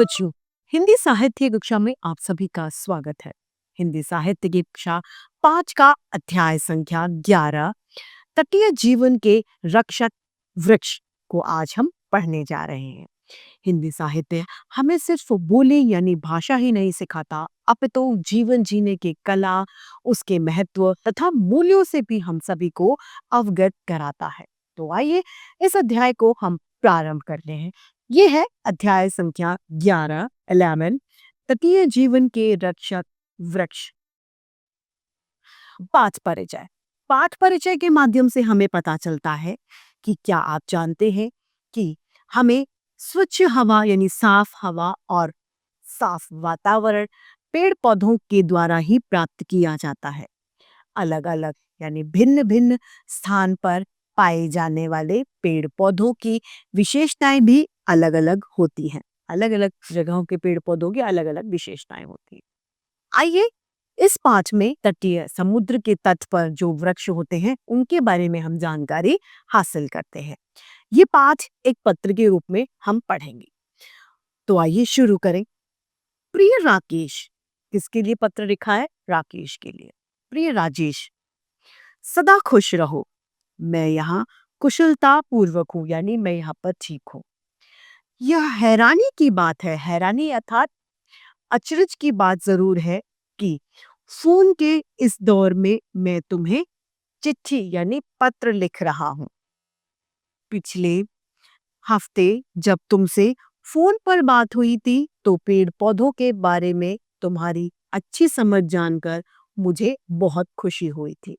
बच्चों, हिंदी साहित्य कक्षा में आप सभी का स्वागत है। हिंदी साहित्य की कक्षा 5 का अध्याय संख्या 11 तटीय जीवन के रक्षक वृक्ष को आज हम पढ़ने जा रहे हैं। हिंदी साहित्य हमें सिर्फ बोली यानी भाषा ही नहीं सिखाता, अपितु जीवन जीने की कला, उसके महत्व तथा मूल्यों से भी हम सभी को अवगत कराता है। तो आइए इस अध्याय को हम प्रारंभ करते हैं। ये है अध्याय संख्या 11 तटीय जीवन के रक्षक वृक्ष। पाठ परिचय। पाठ परिचय के माध्यम से हमें पता चलता है कि क्या आप जानते हैं कि हमें स्वच्छ हवा यानी साफ हवा और साफ वातावरण पेड़ पौधों के द्वारा ही प्राप्त किया जाता है। अलग अलग यानी भिन्न भिन्न स्थान पर पाए जाने वाले पेड़ पौधों की विशेषताएं भी अलग अलग होती हैं। अलग अलग जगहों के पेड़ पौधों की अलग अलग विशेषताएं होती हैं। आइए इस पाठ में तटीय समुद्र के तट पर जो वृक्ष होते हैं उनके बारे में हम जानकारी हासिल करते हैं। ये पाठ एक पत्र के रूप में हम पढ़ेंगे। तो आइए शुरू करें। प्रिय राकेश, किसके लिए पत्र लिखा है? राकेश के लिए। प्रिय राजेश, सदा खुश रहो। मैं यहाँ कुशलता पूर्वक हूँ, यानी मैं यहाँ पर ठीक हूँ। यह हैरानी की बात है, हैरानी अर्थात अचरज की बात जरूर है कि फोन के इस दौर में मैं तुम्हें चिट्ठी यानी पत्र लिख रहा हूँ। पिछले हफ्ते जब तुमसे फोन पर बात हुई थी तो पेड़ पौधों के बारे में तुम्हारी अच्छी समझ जानकर मुझे बहुत खुशी हुई थी।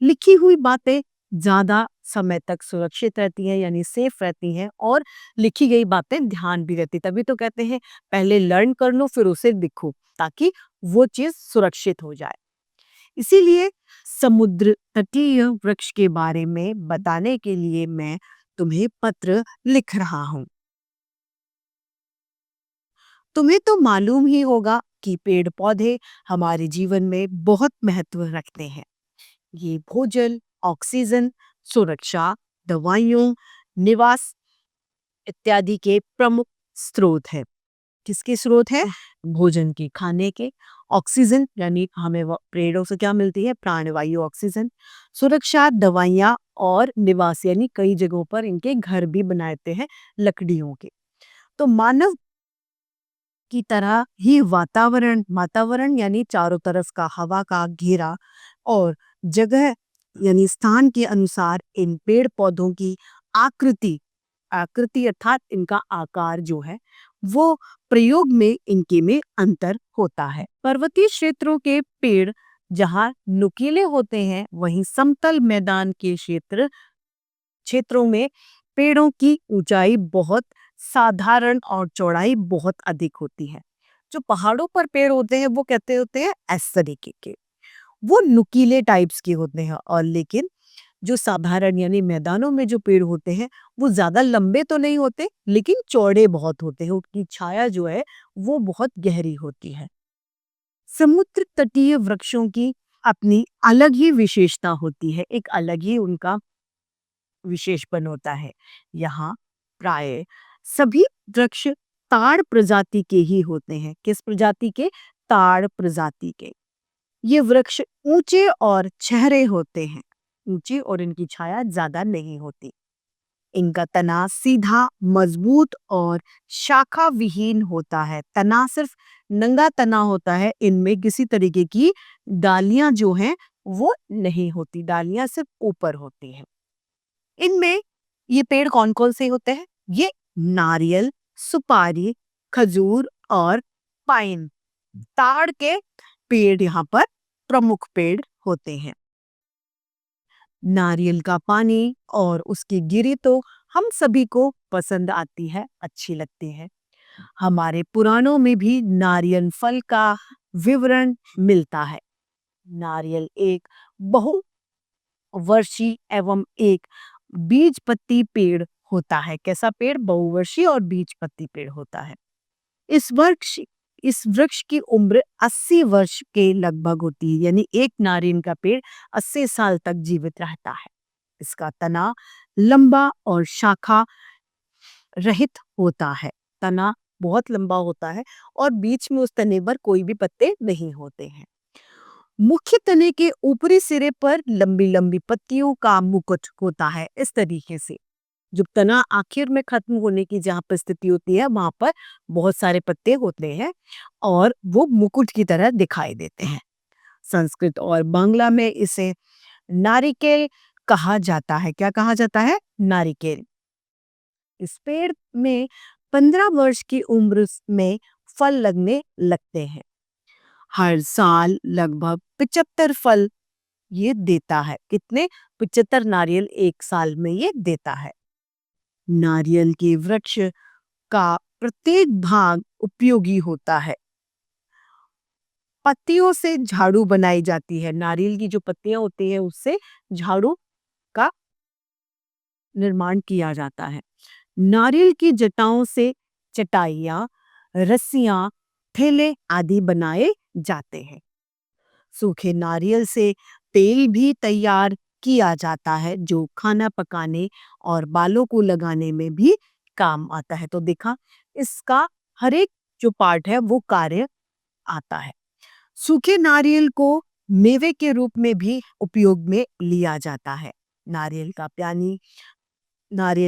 लिखी हुई बातें ज्यादा समय तक सुरक्षित रहती हैं यानी सेफ रहती हैं, और लिखी गई बातें ध्यान भी रहती। तभी तो कहते हैं पहले लर्न कर लो फिर उसे लिखो, ताकि वो चीज सुरक्षित हो जाए। इसीलिए समुद्र तटीय वृक्ष के बारे में बताने के लिए मैं तुम्हें पत्र लिख रहा हूं। तुम्हें तो मालूम ही होगा कि पेड़ पौधे हमारे जीवन में बहुत महत्व रखते हैं। ये भोजन, ऑक्सीजन, सुरक्षा, दवाइयों, निवास इत्यादि के प्रमुख स्रोत हैं। किसके स्रोत है? भोजन के, खाने के, ऑक्सीजन यानी हमें पेड़ों से क्या मिलती है? प्राणवायु, ऑक्सीजन, सुरक्षा, दवाइयाँ, और निवास यानी कई जगहों पर इनके घर भी बनाते हैं लकड़ियों के। तो मानव की तरह ही वातावरण वातावरण यानी चारों तरफ का हवा का घेरा और जगह यानी स्थान के अनुसार इन पेड़ पौधों की आकृति आकृति अर्थात इनका आकार जो है वो प्रयोग में इनके में अंतर होता है। पर्वतीय क्षेत्रों के पेड़ जहाँ नुकीले होते हैं, वहीं समतल मैदान के क्षेत्रों में पेड़ों की ऊंचाई बहुत साधारण और चौड़ाई बहुत अधिक होती है। जो पहाड़ों पर पेड़ होते हैं वो कहते होते हैं इस तरीके के, वो नुकीले टाइप्स के होते हैं। और लेकिन जो साधारण यानी मैदानों में जो पेड़ होते हैं वो ज्यादा लंबे तो नहीं होते, लेकिन चौड़े बहुत होते हैं। उनकी छाया जो है वो बहुत गहरी होती है। समुद्र तटीय वृक्षों की अपनी अलग ही विशेषता होती है, एक अलग ही उनका विशेषपन होता है। यहाँ प्राय सभी वृक्ष ताड़ प्रजाति के ही होते हैं। किस प्रजाति के? ताड़ प्रजाति के। ये वृक्ष ऊंचे और चेहरे होते हैं, ऊंचे, और इनकी छाया ज्यादा नहीं होती। इनका तना सीधा, मजबूत और शाखा विहीन होता है। तना सिर्फ नंगा तना होता है, इनमें किसी तरीके की डालियां जो हैं वो नहीं होती, डालियां सिर्फ ऊपर होती हैं। इनमें ये पेड़ कौन कौन से होते हैं? ये नारियल, सुपारी, खजूर और पाइन, ताड़ के पेड़ यहाँ पर प्रमुख पेड़ होते हैं। नारियल का पानी और उसकी गिरी तो हम सभी को पसंद आती है, अच्छी लगती है। हमारे पुराणों में भी नारियल फल का विवरण मिलता है। नारियल एक बहुवर्षीय एवं एक बीजपत्री पेड़ होता है। कैसा पेड़? बहुवर्षीय और बीजपत्री पेड़ होता है। इस वृक्ष की उम्र 80 वर्ष के लगभग होती है, यानी एक नारियल का पेड़ 80 साल तक जीवित रहता है। इसका तना लंबा और शाखा रहित होता है। तना बहुत लंबा होता है और बीच में उस तने पर कोई भी पत्ते नहीं होते हैं। मुख्य तने के ऊपरी सिरे पर लंबी लंबी पत्तियों का मुकुट होता है। इस तरीके से जब तना आखिर में खत्म होने की जहाँ पर स्थिति होती है वहां पर बहुत सारे पत्ते होते हैं और वो मुकुट की तरह दिखाई देते हैं। संस्कृत और बांग्ला में इसे नारिकेल कहा जाता है। क्या कहा जाता है? नारिकेल। इस पेड़ में 15 वर्ष की उम्र में फल लगने लगते हैं। हर साल लगभग 75 फल ये देता है। कितने? 75 नारियल एक साल में ये देता है। नारियल के वृक्ष का प्रत्येक भाग उपयोगी होता है। पत्तियों से झाड़ू बनाई जाती है। नारियल की जो पत्तियां होती है उससे झाड़ू का निर्माण किया जाता है। नारियल की जटाओं से चटाइयाँ, रस्सियाँ, थैले आदि बनाए जाते हैं। सूखे नारियल से तेल भी तैयार किया जाता है जो खाना पकाने और बालों को लगाने में भी काम आता है। तो देखा, इसका हर एक जो पार्ट है वो कार्य आता है। सूखे नारियल को मेवे के रूप में भी उपयोग में लिया जाता है। नारियल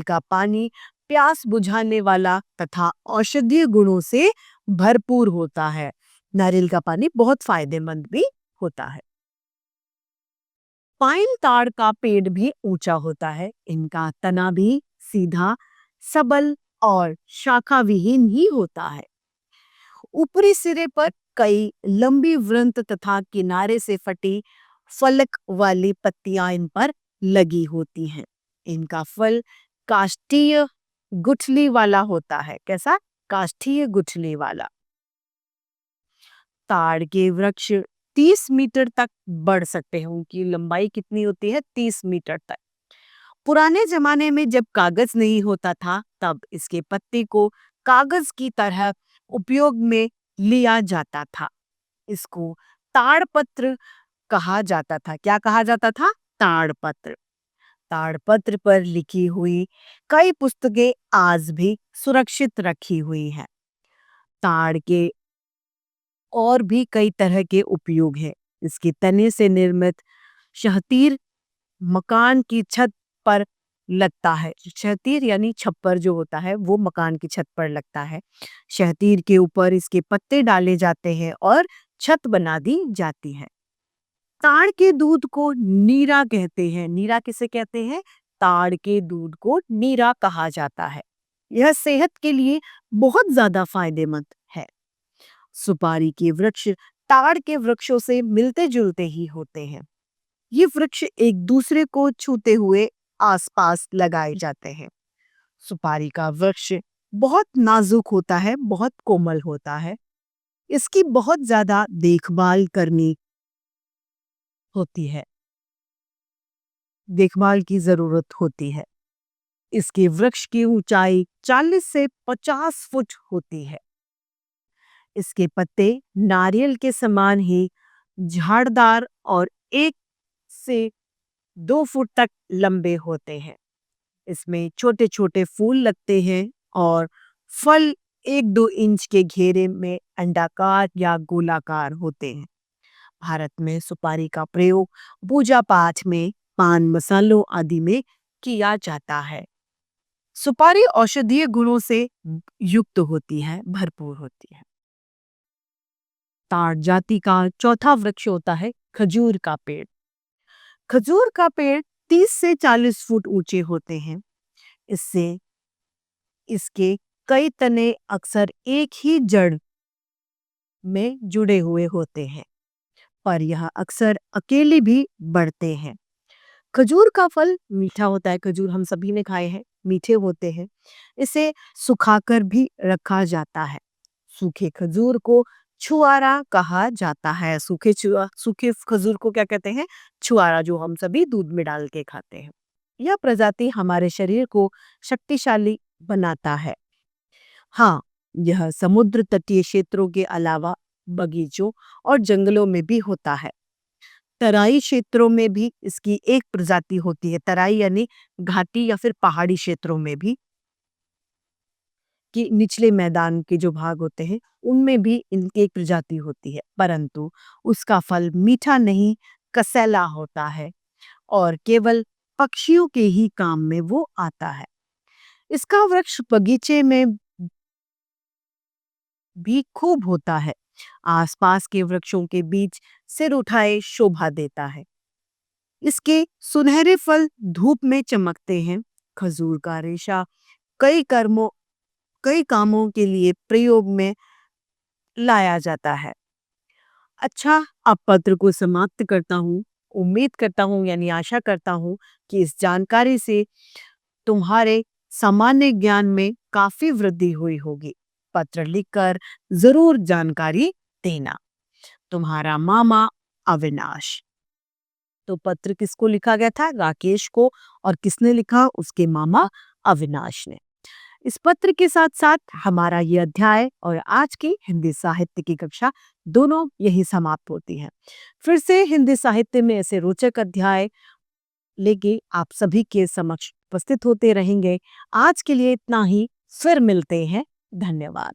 का पानी प्यास बुझाने वाला तथा औषधीय गुणों से भरपूर होता है। नारियल का पानी बहुत फायदेमंद भी होता है। पाइन ताड़ का पेड़ भी ऊंचा होता है। इनका तना भी सीधा, सबल और शाखा विहीन ही होता है। ऊपरी सिरे पर कई लंबी वृंत तथा किनारे से फटी फलक वाली पत्तियां इन पर लगी होती हैं। इनका फल काष्ठीय गुठली वाला होता है। कैसा? काष्ठीय गुठली वाला। ताड़ के वृक्ष 30 मीटर तक बढ़ सकते हैं। उनकी लंबाई कितनी होती है? 30 मीटर तक। पुराने जमाने में जब कागज नहीं होता था तब इसके पत्ते को कागज की तरह उपयोग में लिया जाता था। इसको ताड़पत्र कहा जाता था। क्या कहा जाता था? ताड़पत्र। ताड़पत्र पर लिखी हुई कई पुस्तकें आज भी सुरक्षित रखी हुई हैं। ताड़ के और भी कई तरह के उपयोग हैं। इसके तने से निर्मित शहतीर मकान की छत पर लगता है। शहतीर यानी छप्पर जो होता है वो मकान की छत पर लगता है। शहतीर के ऊपर इसके पत्ते डाले जाते हैं और छत बना दी जाती है। ताड़ के दूध को नीरा कहते हैं। नीरा किसे कहते हैं? ताड़ के दूध को नीरा कहा जाता है। यह सेहत के लिए बहुत ज्यादा फायदेमंद है। सुपारी के वृक्ष ताड़ के वृक्षों से मिलते जुलते ही होते हैं। ये वृक्ष एक दूसरे को छूते हुए आसपास लगाए जाते हैं। सुपारी का वृक्ष बहुत नाजुक होता है, बहुत कोमल होता है। इसकी बहुत ज्यादा देखभाल करनी होती है, देखभाल की जरूरत होती है। इसके वृक्ष की ऊंचाई 40 से 50 फुट होती है। इसके पत्ते नारियल के समान ही झाड़दार और 1 से 2 फुट तक लंबे होते हैं। इसमें छोटे छोटे फूल लगते हैं और फल 1-2 इंच के घेरे में अंडाकार या गोलाकार होते हैं। भारत में सुपारी का प्रयोग पूजा पाठ में, पान मसालों आदि में किया जाता है। सुपारी औषधीय गुणों से युक्त होती है, भरपूर होती है। ताड़ जाति का चौथा वृक्ष होता है खजूर का पेड़। खजूर का पेड़ 30 से 40 फुट ऊंचे होते हैं। इससे इसके कई तने अक्सर एक ही जड़ में जुड़े हुए होते हैं, पर यह अक्सर अकेले भी बढ़ते हैं। खजूर का फल मीठा होता है। खजूर हम सभी ने खाए हैं, मीठे होते हैं। इसे सुखाकर भी रखा जाता है। सूखे खजूर को छुआरा कहा जाता है। सूखे खजूर को क्या कहते हैं? छुआरा, जो हम सभी दूध में डाल के खाते हैं। यह प्रजाति हमारे शरीर को शक्तिशाली बनाता है। हाँ, यह समुद्र तटीय क्षेत्रों के अलावा बगीचों और जंगलों में भी होता है। तराई क्षेत्रों में भी इसकी एक प्रजाति होती है। तराई यानी घाटी या फिर पहाड़ी क्षेत्रों में भी कि निचले मैदान के जो भाग होते हैं उनमें भी इनकी एक प्रजाति होती है, परंतु उसका फल मीठा नहीं, कसैला होता है और केवल पक्षियों के ही काम में वो आता है। इसका वृक्ष बगीचे में भी खूब होता है। आसपास के वृक्षों के बीच सिर उठाए शोभा देता है। इसके सुनहरे फल धूप में चमकते हैं। खजूर का रेशा कई कामों के लिए प्रयोग में लाया जाता है। अच्छा, अब पत्र को समाप्त करता हूँ। उम्मीद करता हूँ यानी आशा करता हूँ कि इस जानकारी से तुम्हारे सामान्य ज्ञान में काफी वृद्धि हुई होगी। पत्र लिखकर जरूर जानकारी देना। तुम्हारा मामा अविनाश। तो पत्र किसको लिखा गया था? राकेश को। और किसने लिखा? उसके मामा अविनाश ने। इस पत्र के साथ साथ हमारा ये अध्याय और आज की हिंदी साहित्य की कक्षा दोनों यही समाप्त होती हैं। फिर से हिंदी साहित्य में ऐसे रोचक अध्याय लेके आप सभी के समक्ष उपस्थित होते रहेंगे। आज के लिए इतना ही। फिर मिलते हैं। धन्यवाद।